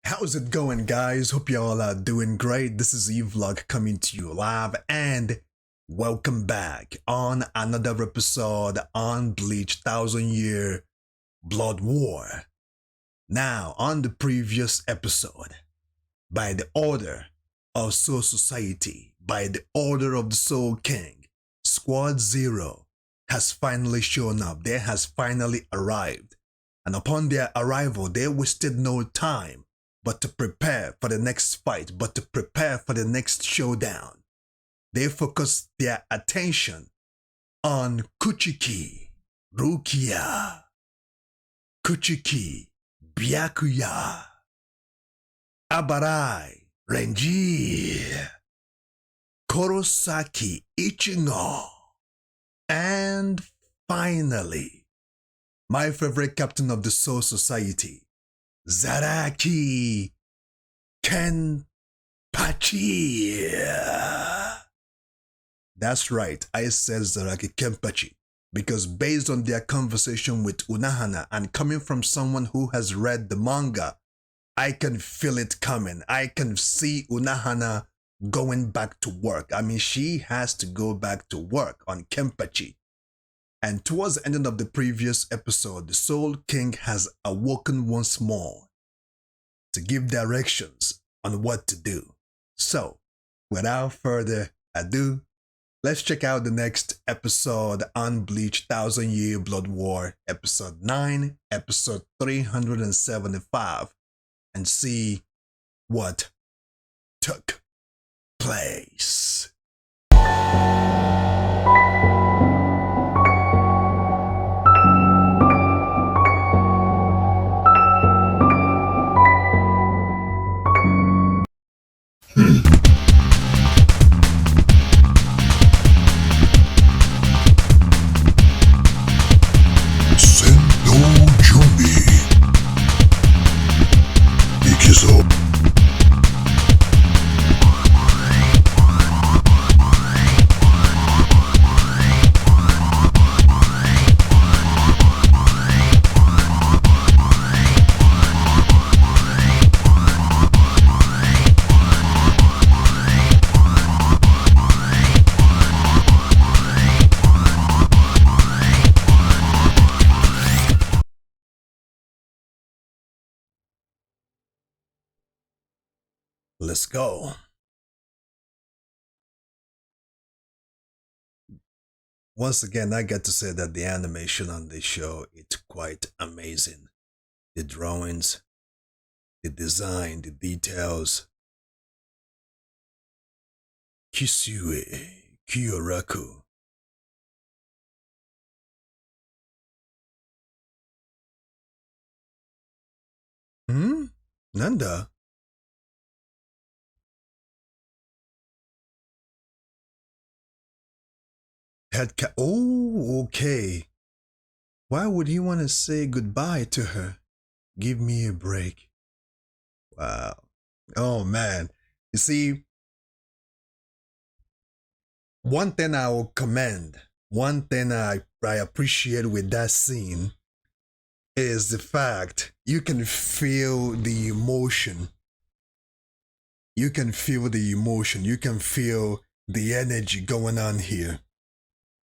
How's it going, guys? Hope y'all are doing great. This is Vlog coming to you live, and welcome back on another episode on Bleach 1000 Year Blood War. Now, on the previous episode, by the order of Soul Society, by the order of the Soul King, Squad Zero has finally shown up. They has finally arrived. And upon their arrival, they wasted no time but to prepare for the next fight, but to prepare for the next showdown. They focused their attention on Kuchiki, Rukia, Kuchiki, Byakuya, Abarai, Renji, Korosaki, Ichigo, and finally, my favorite captain of the Soul Society, Zaraki Kenpachi. That's right, I said Zaraki Kenpachi because based on their conversation with Unohana and coming from someone who has read the manga, I can feel it coming. I can see Unohana going back to work. I mean, she has to go back to work on Kenpachi. And towards the end of the previous episode, the Soul King has awoken once more to give directions on what to do. So, without further ado, let's check out the next episode on Bleach 1000 Year Blood War, episode 9, episode 375, and see what took place. Let's go. Once again, I get to say that the animation on this show is quite amazing. The drawings, the design, the details. Kisue Kyoraku. Nanda? Oh, okay. Why would he want to say goodbye to her? Give me a break. Wow. Oh, man. You see, one thing I will commend, one thing I appreciate with that scene is the fact you can feel the emotion. You can feel the emotion. You can feel the energy going on here.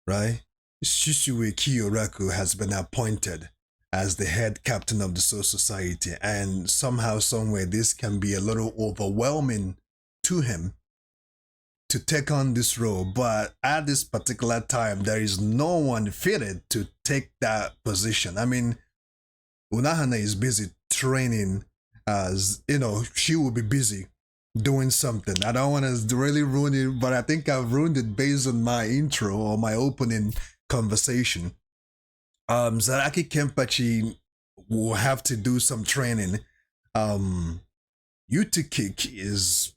Right? Shisue Kiyoraku has been appointed as the head captain of the Soul Society, and somehow, somewhere, this can be a little overwhelming to him to take on this role. But at this particular time, there is no one fitted to take that position. I mean, Unohana is busy training, as you know, she will be busy doing something. I don't want to really ruin it, but I think I've ruined it based on my intro or my opening conversation. Zaraki Kenpachi will have to do some training. Utikik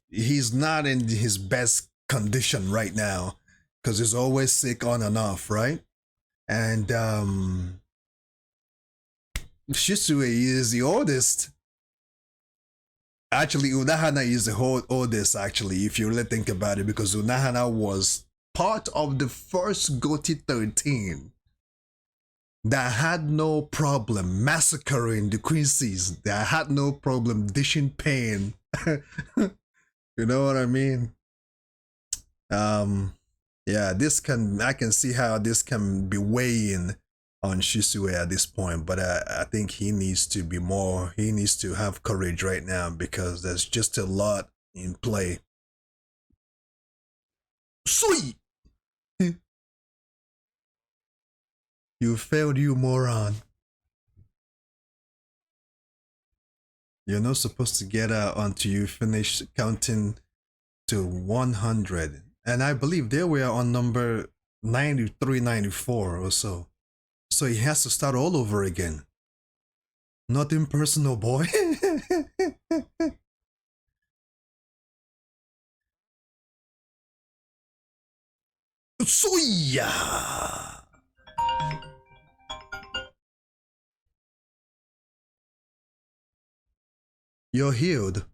he's not in his best condition right now because he's always sick on and off, right? And Shisue is the oldest. Actually, Unohana is the oldest, actually, if you really think about it, because Unohana was part of the first GOTY 13. that had no problem massacring the quincies, that had no problem dishing pain. You know what I mean? Um, yeah, this can I can see how this can be weighing on Shisue at this point, but I think he needs to be more. He needs to have courage right now because there's just a lot in play. Sweet, you failed, you moron. You're not supposed to get out until you finish counting to 100. And I believe they were on number 93, 94 or so. So he has to start all over again. Nothing personal, boy. So yeah. You're healed.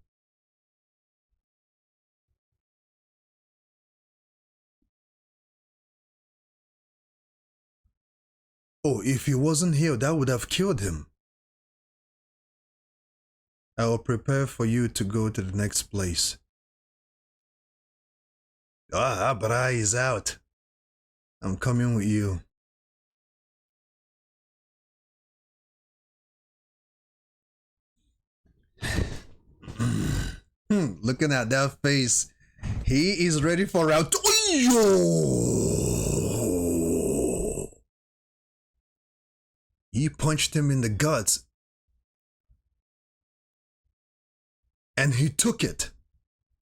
Oh, if he wasn't healed, that would have killed him. I will prepare for you to go to the next place. Ah, Abra is out. I'm coming with you. Looking at that face, he is ready for round two. He punched him in the guts. And he took it.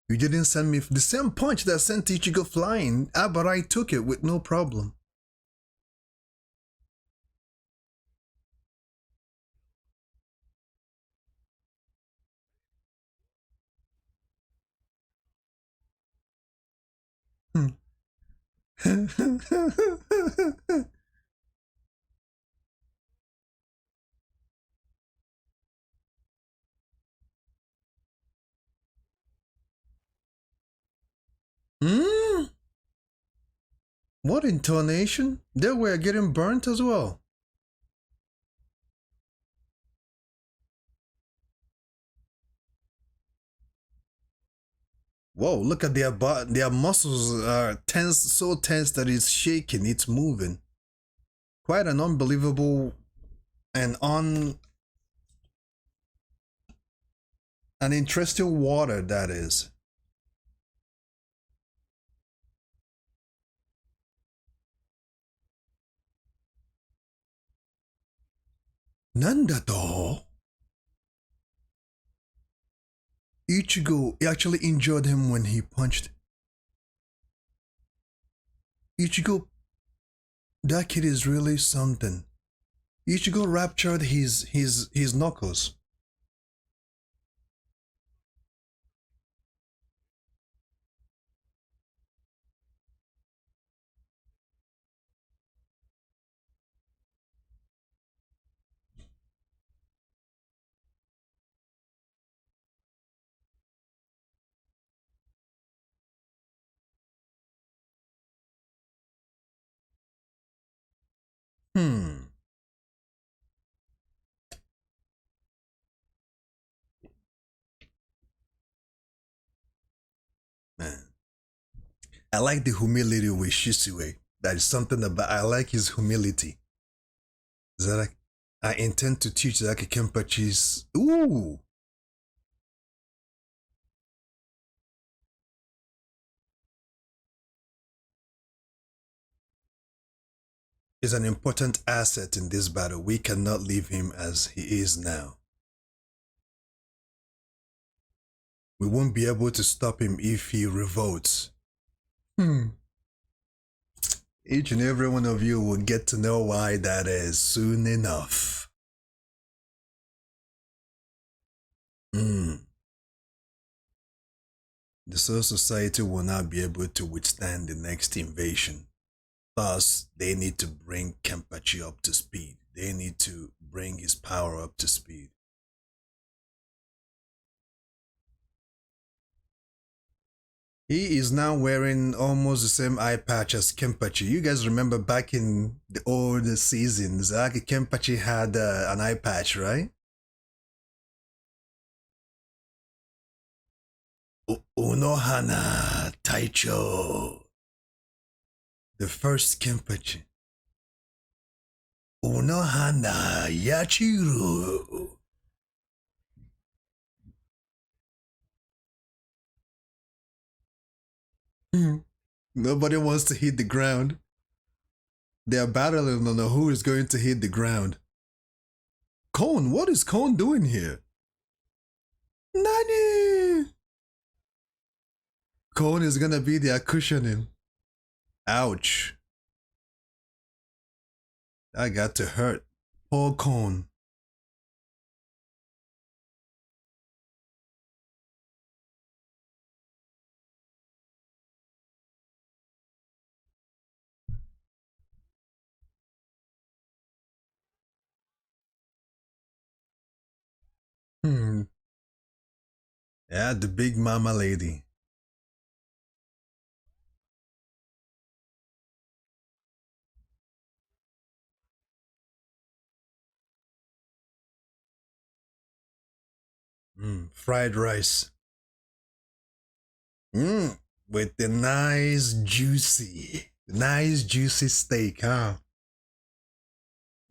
You didn't send me the same punch that sent Ichigo flying. Abarai took it with no problem. Hmm. Hmm? What intonation? They were getting burnt as well. Whoa, look at their muscles are tense, so tense that it's shaking, it's moving. Quite an unbelievable and an interesting water that is. Nandato? Ichigo actually injured him when he punched. Ichigo, that kid is really something. Ichigo raptured his knuckles. Hmm. Man. I like the humility with Shisue. That is something about I like his humility. Is that like I intend to teach Zaki Kenpachi's ooh is an important asset in this battle. We cannot leave him as he is now. We won't be able to stop him if he revolts. Hmm. Each and every one of you will get to know why that is soon enough. Hmm. The Soul Society will not be able to withstand the next invasion. Thus, they need to bring Kenpachi up to speed. They need to bring his power up to speed. He is now wearing almost the same eye patch as Kenpachi. You guys remember back in the old seasons, Kenpachi had an eye patch, right? Unohana Taicho. The first Kenpachi. Unohana Yachiru. Nobody wants to hit the ground. They are battling on who is going to hit the ground. Cone, what is Cone doing here? Nani! Cone is gonna be there cushioning. Ouch. I got to hurt. Poor Cone. Hmm. Yeah, the big mama lady. Fried rice. With the nice juicy steak, huh?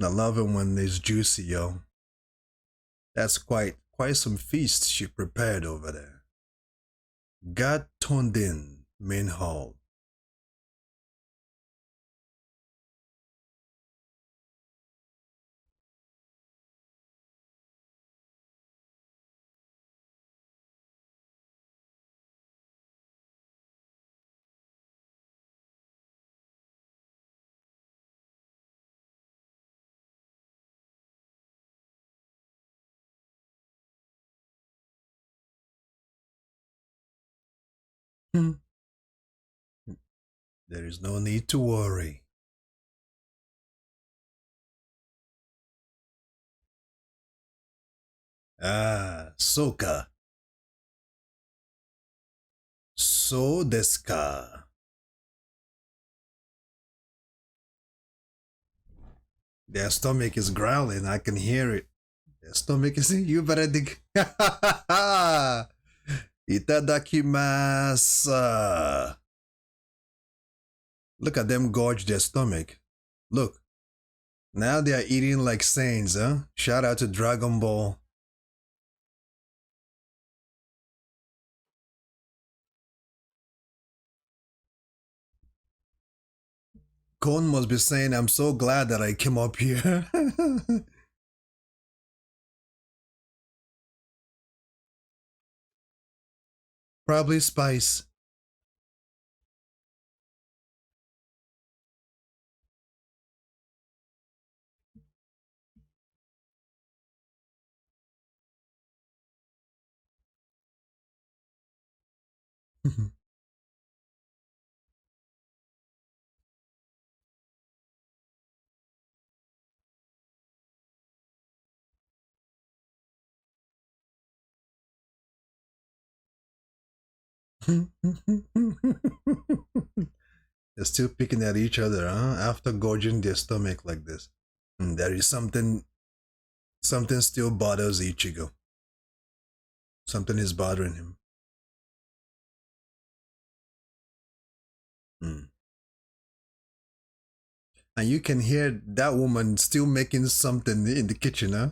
I love it when it's juicy, yo. That's quite some feast she prepared over there. Got toned in main hall. Hmm. There is no need to worry. Ah, Soka. So desu ka. Their stomach is growling. I can hear it. Their stomach is. You better dig. Itadakimasu. Look at them gorge their stomach. Look. Now they are eating like saints, huh? Shout out to Dragon Ball. Kon must be saying, I'm so glad that I came up here. Probably spice. They're still picking at each other, huh? After gorging their stomach like this. There is something still bothers Ichigo. Something is bothering him. Mm. And you can hear that woman still making something in the kitchen, huh?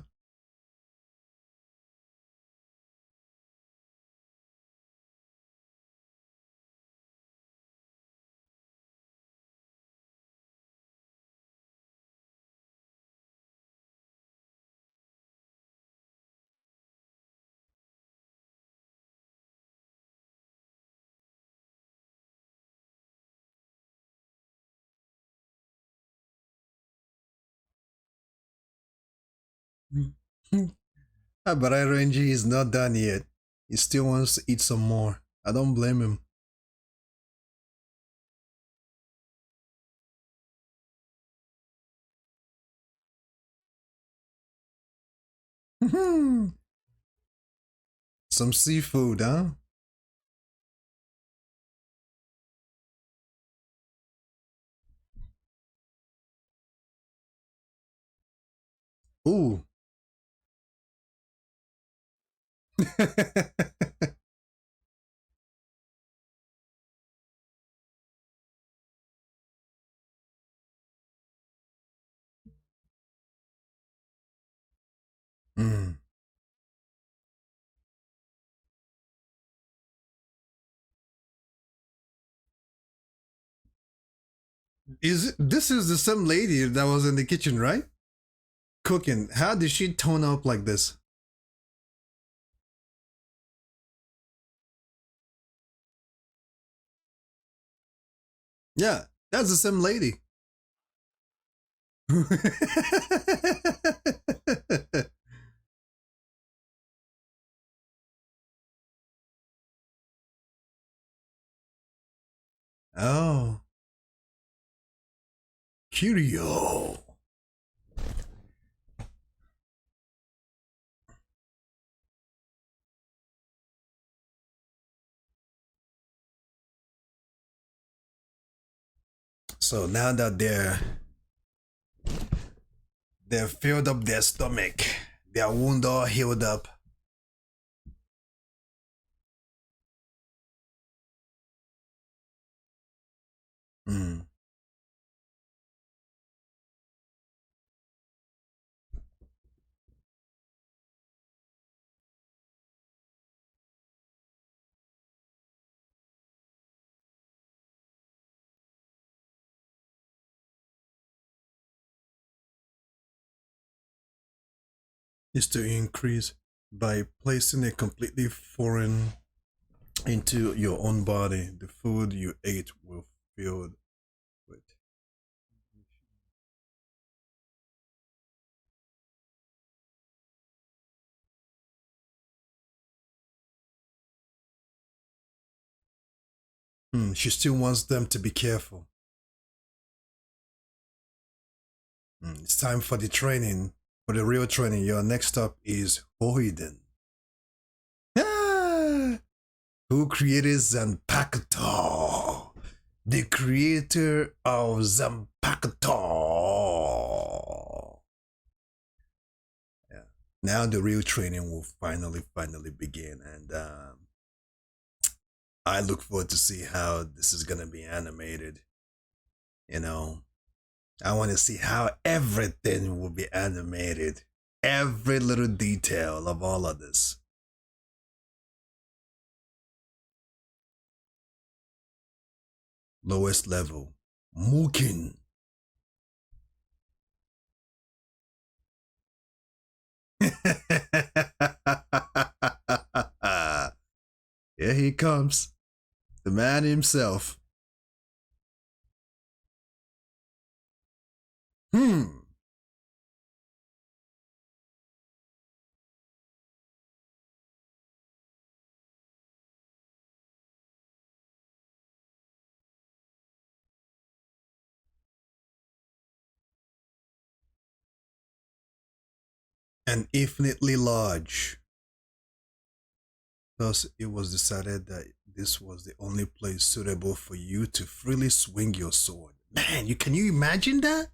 But Renji is not done yet. He still wants to eat some more. I don't blame him. Some seafood, huh? Ooh. Mm. This is the same lady that was in the kitchen, right? Cooking. How did she tone up like this? Yeah, that's the same lady. Oh, curio. So now that they've filled up their stomach, their wound all healed up. Mm. Is to increase by placing a completely foreign into your own body. The food you ate will fill with. She still wants them to be careful. It's time for the training, for the real training. Your next stop is Hoiden. Ah, who created Zanpakuto? The creator of Zanpakuto. Yeah. Now the real training will finally begin, and I look forward to see how this is gonna be animated. You know, I want to see how everything will be animated, every little detail of all of this. Lowest level, Mukin. Here he comes, the man himself. Hmm. And infinitely large. Thus, it was decided that this was the only place suitable for you to freely swing your sword. Man, can you imagine that?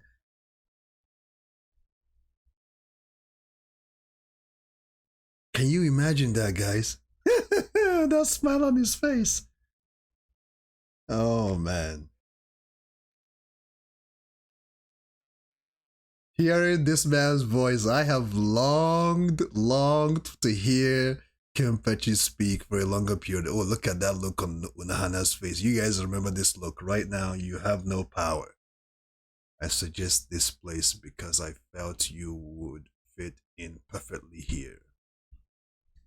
Can you imagine that, guys? That smile on his face. Oh man. Hearing this man's voice, I have longed to hear Kenpachi speak for a longer period. Oh, look at that look on Unahana's face. You guys remember this look right now. You have no power. I suggest this place because I felt you would fit in perfectly here.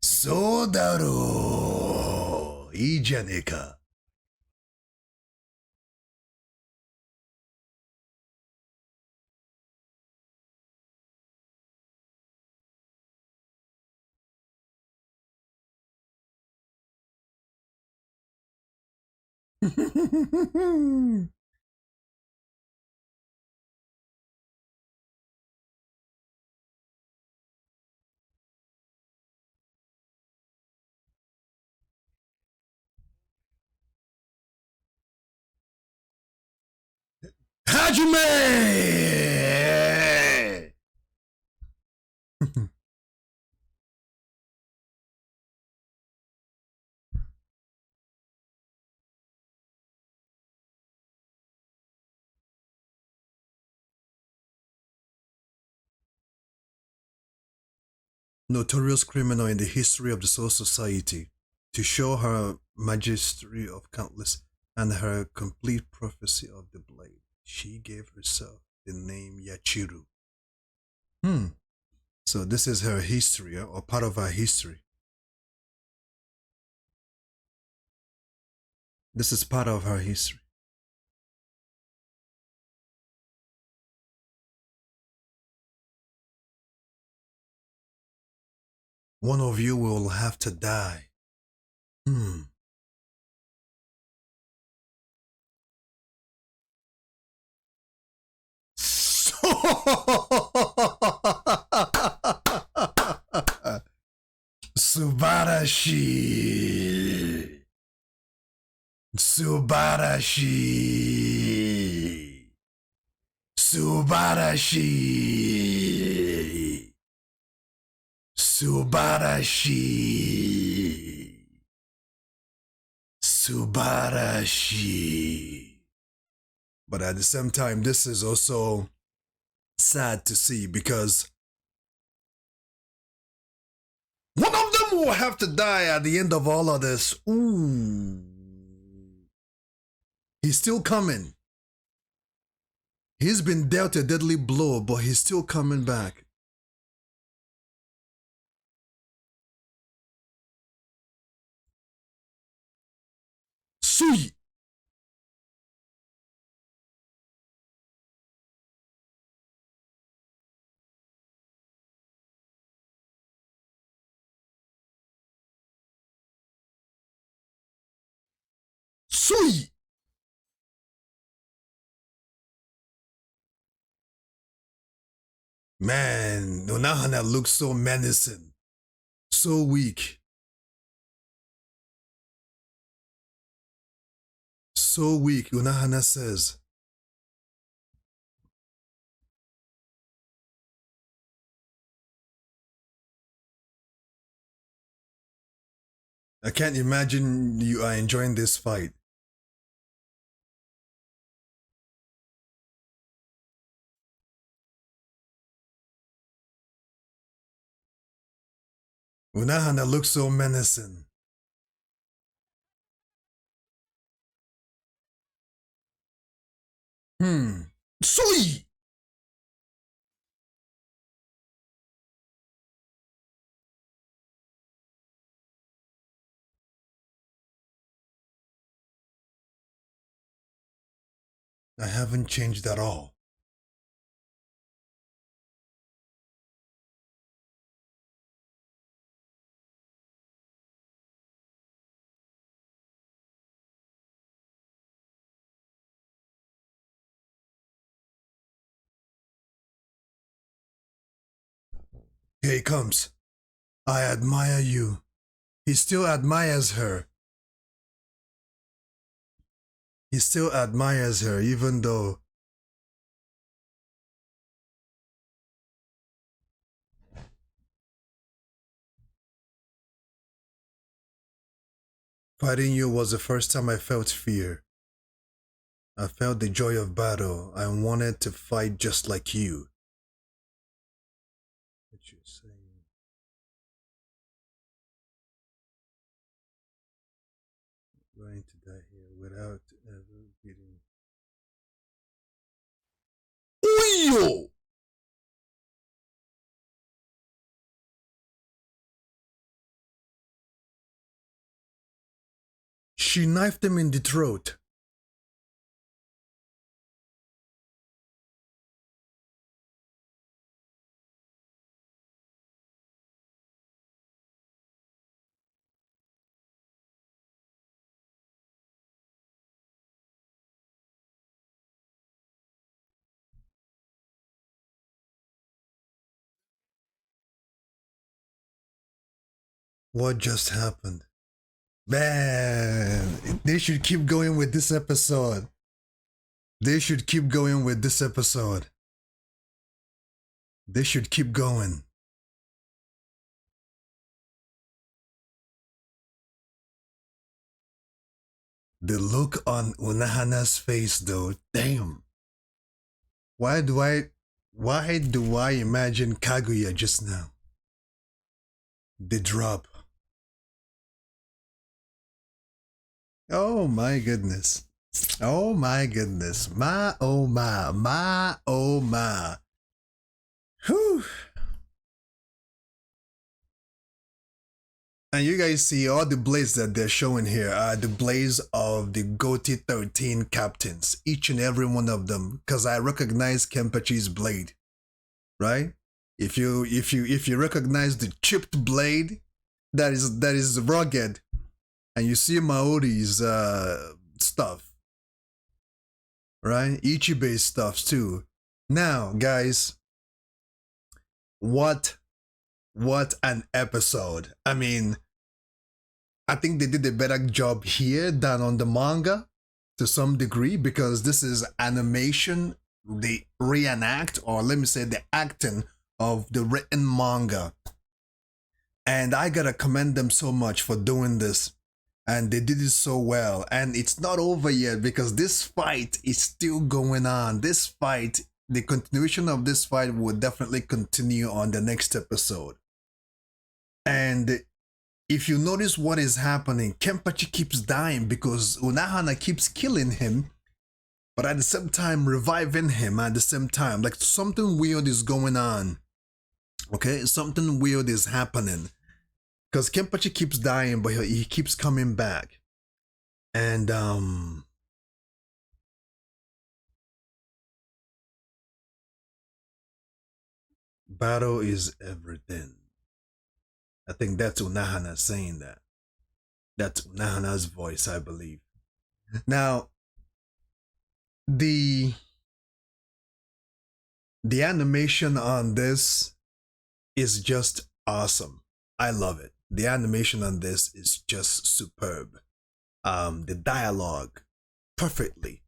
Sodaro! Ijanika. Hajime! notorious criminal in the history of the Soul Society, to show her mastery of countless and her complete prophecy of the blade. She gave herself the name Yachiru. Hmm. So this is her history, or part of her history. This is part of her history. One of you will have to die. Hmm. Subarashi. Subarashi. Subarashi. Subarashi. Subarashi. But at the same time, this is also sad to see because one of them will have to die at the end of all of this. Ooh. He's still coming. He's been dealt a deadly blow, but he's still coming back. Sui! Sui! Man, Nonahana looks so menacing. So weak. So weak, Nonahana says. I can't imagine you are enjoying this fight. Unahana looks so menacing. Sui! I haven't changed at all. Here he comes. I admire you. He still admires her. He still admires her, even though fighting you was the first time I felt fear. I felt the joy of battle. I wanted to fight just like you. What you saying? Going to die here without ever getting. Uyo! She knifed him in the throat. What just happened? Man, they should keep going with this episode. They should keep going with this episode. They should keep going. The look on Unahana's face though, damn. Why do I imagine Kaguya just now? The drop. Oh my goodness. Oh my goodness. My oh my. My oh my. Whew. And you guys see all the blades that they're showing here are the blades of the Goti 13 captains, each and every one of them, because I recognize Kenpachi's blade, right? If you recognize the chipped blade, that is rugged, and you see Maori's stuff, right? Ichibe's stuff too. Now, guys, what what an episode. I mean, I think they did a better job here than on the manga to some degree because this is animation, the reenact, or let me say the acting of the written manga. And I gotta commend them so much for doing this. And they did it so well. And it's not over yet because this fight is still going on. This fight, the continuation of this fight will definitely continue on the next episode. And if you notice what is happening, Kenpachi keeps dying because Unahana keeps killing him, but at the same time reviving him at the same time. Like something weird is going on. Okay, something weird is happening. Because Kenpachi keeps dying, but he keeps coming back. And battle is everything. I think that's Unahana saying that. That's Unahana's voice, I believe. Now, the the animation on this is just awesome. I love it. The animation on this is just superb. The dialogue, perfectly.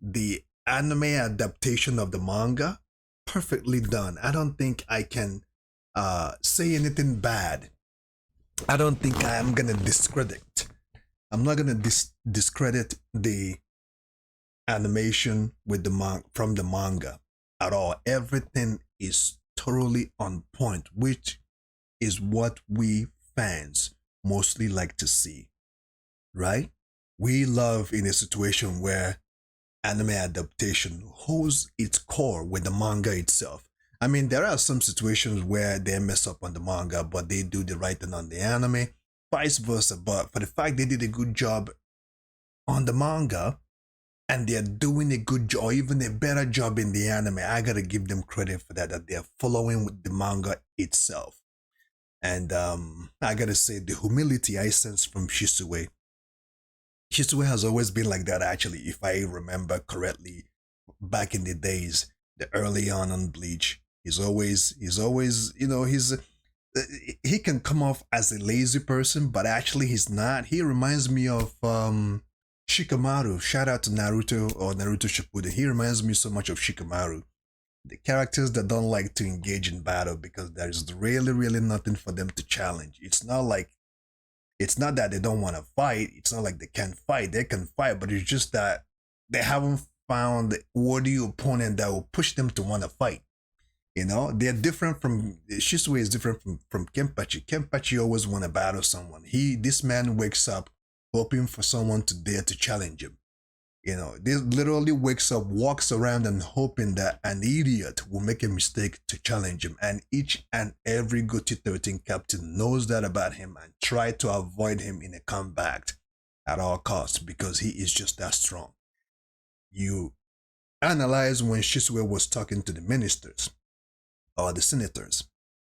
The anime adaptation of the manga, perfectly done. I don't think I can say anything bad. I don't think I am gonna discredit. I'm not gonna discredit the animation with the from the manga at all. Everything is totally on point, which is what we fans mostly like to see, right? We love in a situation where anime adaptation holds its core with the manga itself. I mean, there are some situations where they mess up on the manga, but they do the right thing on the anime, vice versa. But for the fact they did a good job on the manga, and they're doing a good job, or even a better job in the anime, I gotta give them credit for that. That they're following with the manga itself, and I gotta say the humility I sense from Shisue. Shisue has always been like that. Actually, if I remember correctly, back in the days, the early on Bleach, he's always, he can come off as a lazy person, but actually he's not. He reminds me of Shikamaru. Shout out to Naruto or Naruto Shippuden. He reminds me so much of Shikamaru. The characters that don't like to engage in battle because there's really, really nothing for them to challenge. It's not that they don't want to fight. It's not like they can't fight. They can fight, but it's just that they haven't found the worthy opponent that will push them to want to fight. They're different from Shisui is different from Kenpachi. Kenpachi always want to battle someone. This man wakes up hoping for someone to dare to challenge him. This literally wakes up, walks around and hoping that an idiot will make a mistake to challenge him. And each and every Goti 13 captain knows that about him and try to avoid him in a combat at all costs because he is just that strong. You analyze when Shisue was talking to the ministers or the senators.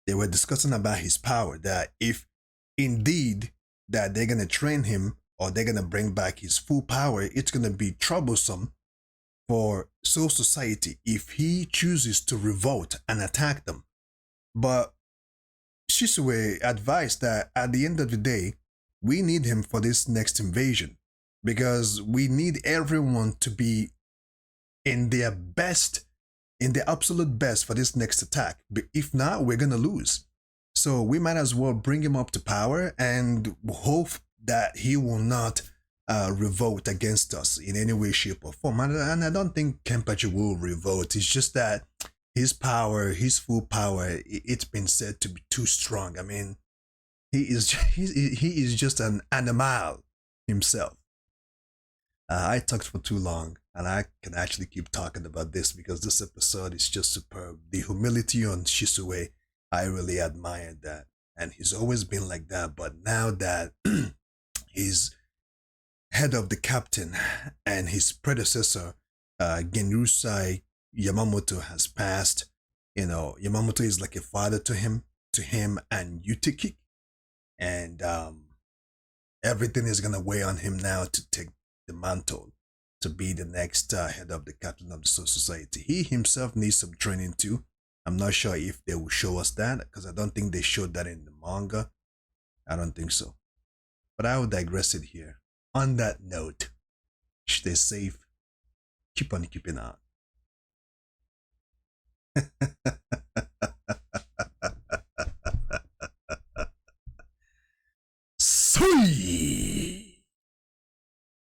They were discussing about his power, that if indeed that they're going to train him or they're going to bring back his full power, it's going to be troublesome for Soul Society if he chooses to revolt and attack them. But Shisue advised that at the end of the day, we need him for this next invasion because we need everyone to be in their best, in their absolute best for this next attack. But if not, we're going to lose. So we might as well bring him up to power and hope that he will not revolt against us in any way, shape, or form. And I don't think Kenpachi will revolt. It's just that his power, his full power, it's been said to be too strong. I mean, he is just an animal himself. I talked for too long, and I can actually keep talking about this because this episode is just superb. The humility on Shisue, I really admired that, and he's always been like that. But now that he's head of the captain and his predecessor, Genrusai Yamamoto, has passed, Yamamoto is like a father to him and Yutiki, and everything is gonna weigh on him now to take the mantle to be the next head of the captain of the Soul Society. He himself needs some training too. I'm not sure if they will show us that because I don't think they showed that in the manga. I don't think so. But I will digress it here. On that note, stay safe. Keep on keeping on. Sweet.